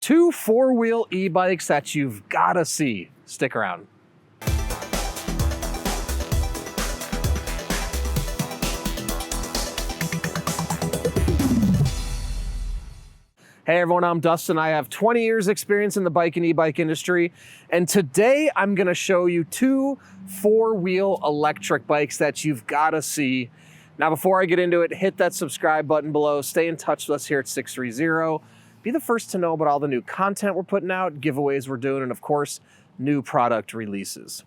Two four-wheel e-bikes that you've gotta see. Stick around. Hey everyone, I'm Dustin. I have 20 years experience in the bike and e-bike industry, and today I'm gonna show you two four-wheel electric bikes that you've gotta see. Now before I get into it, hit that subscribe button below, stay in touch with us here at 630. Be the first to know about all the new content we're putting out, giveaways we're doing, and of course, new product releases.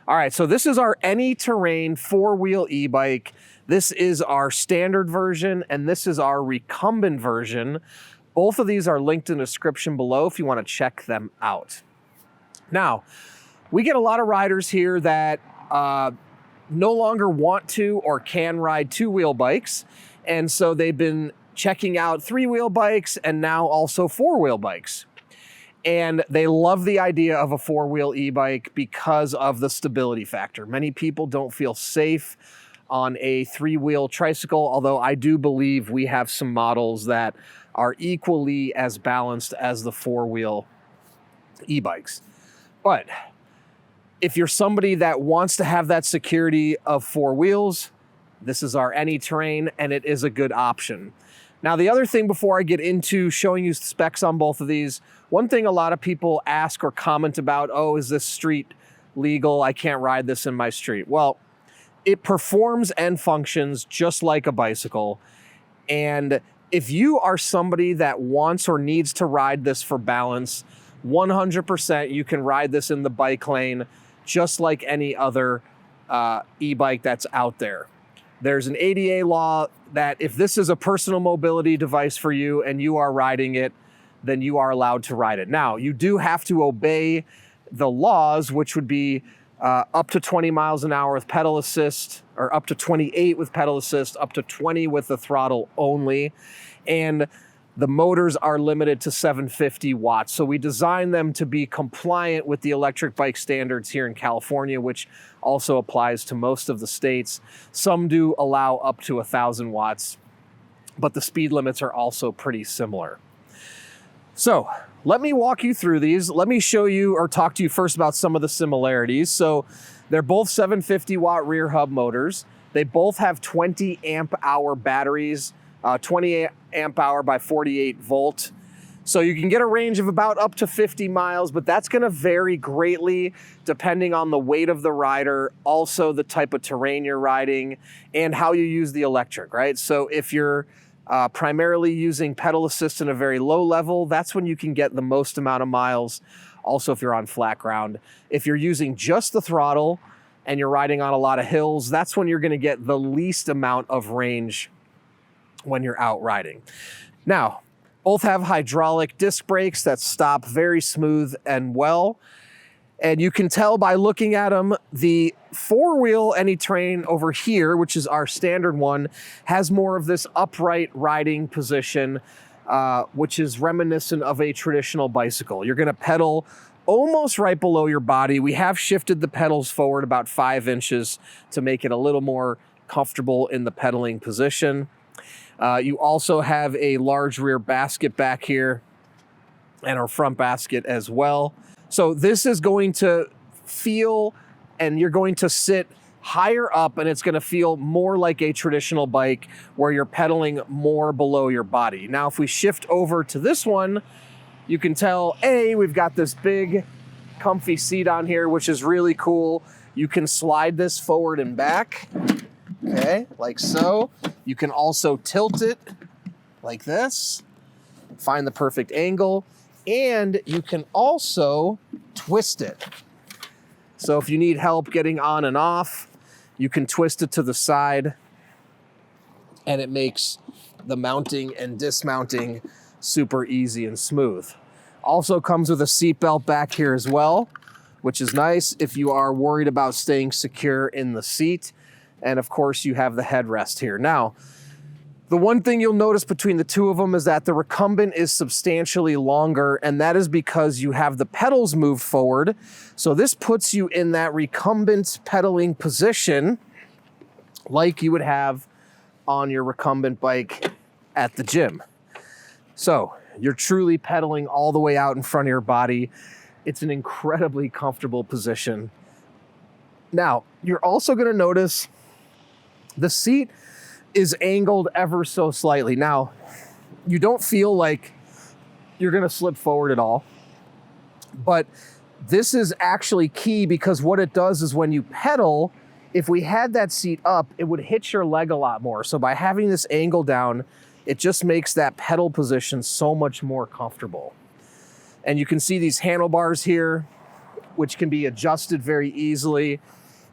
All right, so this is our ANYterrain four-wheel e-bike. This is our standard version, and this is our recumbent version. Both of these are linked in the description below if you want to check them out. Now, we get a lot of riders here that no longer want to or can ride two-wheel bikes, and so they've been checking out three-wheel bikes and now also four-wheel bikes. And they love the idea of a four-wheel e-bike because of the stability factor. Many people don't feel safe on a three-wheel tricycle, although I do believe we have some models that are equally as balanced as the four-wheel e-bikes. But if you're somebody that wants to have that security of four wheels, this is our ANYterrain, and it is a good option. Now, the other thing before I get into showing you specs on both of these, one thing a lot of people ask or comment about, oh, is this street legal? I can't ride this in my street. Well, it performs and functions just like a bicycle. And if you are somebody that wants or needs to ride this for balance, 100% you can ride this in the bike lane just like any other e-bike that's out there. There's an ADA law that if this is a personal mobility device for you and you are riding it, then you are allowed to ride it. Now, you do have to obey the laws, which would be up to 20 miles an hour with pedal assist, or up to 28 with pedal assist, up to 20 with the throttle only. And the motors are limited to 750 watts. So we designed them to be compliant with the electric bike standards here in California, which also applies to most of the states. Some do allow up to 1,000 watts, but the speed limits are also pretty similar. So let me walk you through these. Let me show you or talk to you first about some of the similarities. So they're both 750 watt rear hub motors. They both have 20 amp hour batteries, 20 amp hour by 48 volt. So you can get a range of about up to 50 miles, but that's gonna vary greatly depending on the weight of the rider, also the type of terrain you're riding, and how you use the electric, right? So if you're primarily using pedal assist in a very low level, that's when you can get the most amount of miles. Also, if you're on flat ground. If you're using just the throttle and you're riding on a lot of hills, that's when you're gonna get the least amount of range when you're out riding. Now, both have hydraulic disc brakes that stop very smooth and well. And you can tell by looking at them, the four-wheel ANYterrain over here, which is our standard one, has more of this upright riding position, which is reminiscent of a traditional bicycle. You're gonna pedal almost right below your body. We have shifted the pedals forward about 5 inches to make it a little more comfortable in the pedaling position. You also have a large rear basket back here and our front basket as well. So this is going to feel, and you're going to sit higher up, and it's going to feel more like a traditional bike where you're pedaling more below your body. Now, if we shift over to this one, you can tell, we've got this big comfy seat on here, which is really cool. You can slide this forward and back. Okay, like so. You can also tilt it like this, find the perfect angle, and you can also twist it. So if you need help getting on and off, you can twist it to the side, and it makes the mounting and dismounting super easy and smooth. Also comes with a seat belt back here as well, which is nice if you are worried about staying secure in the seat. And of course, you have the headrest here. Now, the one thing you'll notice between the two of them is that the recumbent is substantially longer, and that is because you have the pedals moved forward. So this puts you in that recumbent pedaling position like you would have on your recumbent bike at the gym. So You're truly pedaling all the way out in front of your body. It's an incredibly comfortable position. Now, you're also going to notice the seat is angled ever so slightly. Now, you don't feel like you're going to slip forward at all, but this is actually key because what it does is when you pedal, if we had that seat up, it would hit your leg a lot more. So by having this angle down, it just makes that pedal position so much more comfortable. And you can see these handlebars here, which can be adjusted very easily,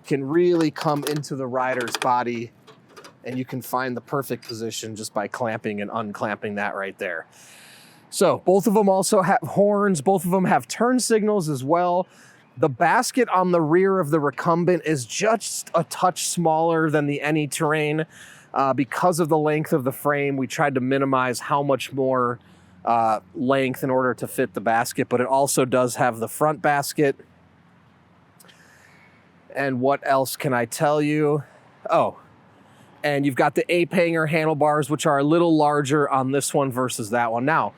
can really come into the rider's body, and you can find the perfect position just by clamping and unclamping that right there. So both of them also have horns. Both of them have turn signals as well. The basket on the rear of the Recumbent is just a touch smaller than the ANYterrain. Because of the length of the frame, we tried to minimize how much more length in order to fit the basket, but it also does have the front basket. And what else can I tell you? Oh, and you've got the ape hanger handlebars, which are a little larger on this one versus that one. Now,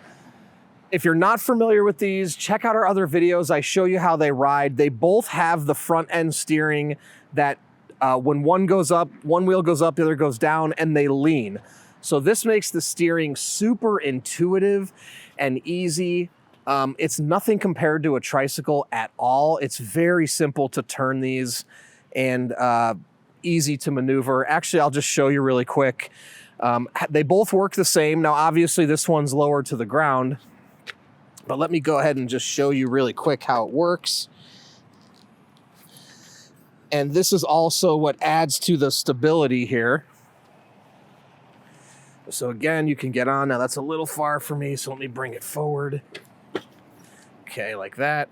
if you're not familiar with these, check out our other videos. I show you how they ride. They both have the front end steering that when one goes up, one wheel goes up, the other goes down, and they lean. So this makes the steering super intuitive and easy. It's nothing compared to a tricycle at all. It's very simple to turn these and easy to maneuver. Actually, I'll just show you really quick. They both work the same. Now, obviously, this one's lower to the ground, but let me go ahead and just show you really quick how it works. And this is also what adds to the stability here. So again, you can get on. Now that's a little far for me, so let me bring it forward. Okay, like that.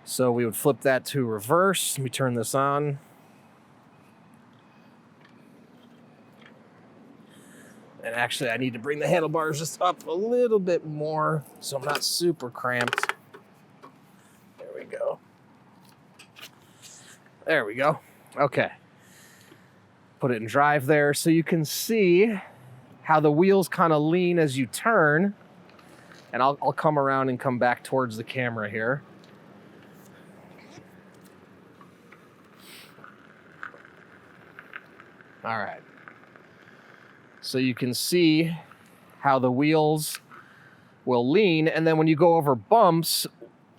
So we would flip that to reverse. Let me turn this on. And actually, I need to bring the handlebars just up a little bit more so I'm not super cramped. There we go. There we go. Okay. Put it in drive there so you can see how the wheels kind of lean as you turn. And I'll come around and come back towards the camera here. All right. So you can see how the wheels will lean, and then when you go over bumps,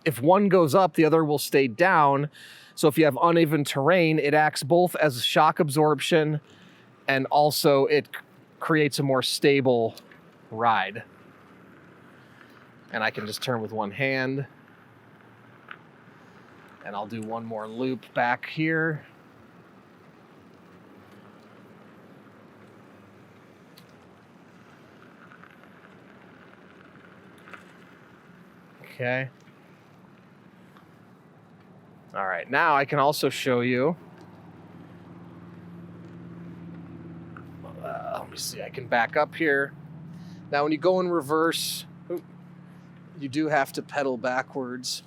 if one goes up, the other will stay down. So if you have uneven terrain, it acts both as shock absorption and also it creates a more stable ride. And I can just turn with one hand. And I'll do one more loop back here. Okay. All right, now I can also show you. Let me see, I can back up here. Now when you go in reverse, you do have to pedal backwards.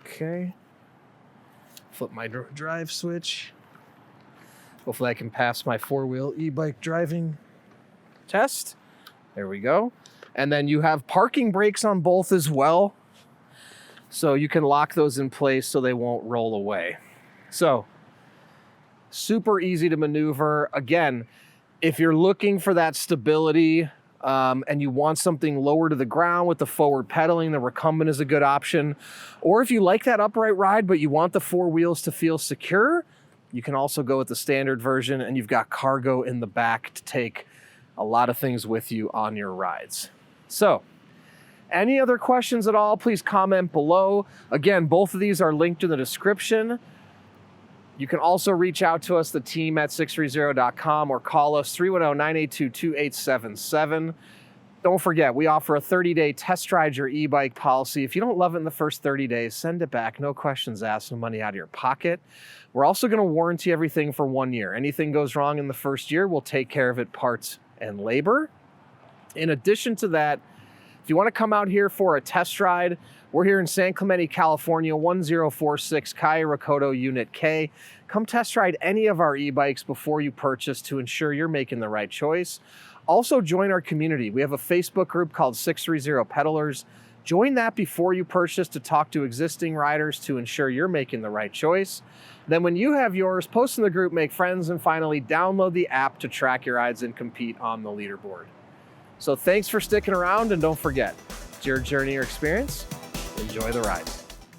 Okay. Flip my drive switch. Hopefully I can pass my four-wheel e-bike driving test. There we go. And then you have parking brakes on both as well. So you can lock those in place so they won't roll away. So super easy to maneuver. Again, if you're looking for that stability and you want something lower to the ground with the forward pedaling, the Recumbent is a good option. Or if you like that upright ride, but you want the four wheels to feel secure, you can also go with the standard version, and you've got cargo in the back to take a lot of things with you on your rides. So, any other questions at all, please comment below. Again, both of these are linked in the description. You can also reach out to us, the team at sixthreezero.com, or call us 310-982-2877. Don't forget, we offer a 30-day test ride your e-bike policy. If you don't love it in the first 30 days, send it back. No questions asked, no money out of your pocket. We're also going to warranty everything for 1 year. Anything goes wrong in the first year, we'll take care of it, parts and labor. In addition to that, if you want to come out here for a test ride, We're here in San Clemente, California, 1046 Calle Recodo Unit K. Come test ride any of our e-bikes before you purchase to ensure you're making the right choice. Also join our community. We have a Facebook group called 630 Pedalers. Join that before you purchase to talk to existing riders to ensure you're making the right choice. Then when you have yours, post in the group, make friends, and finally download the app to track your rides and compete on the leaderboard. So thanks for sticking around, and don't forget, it's your journey or experience. Enjoy the ride.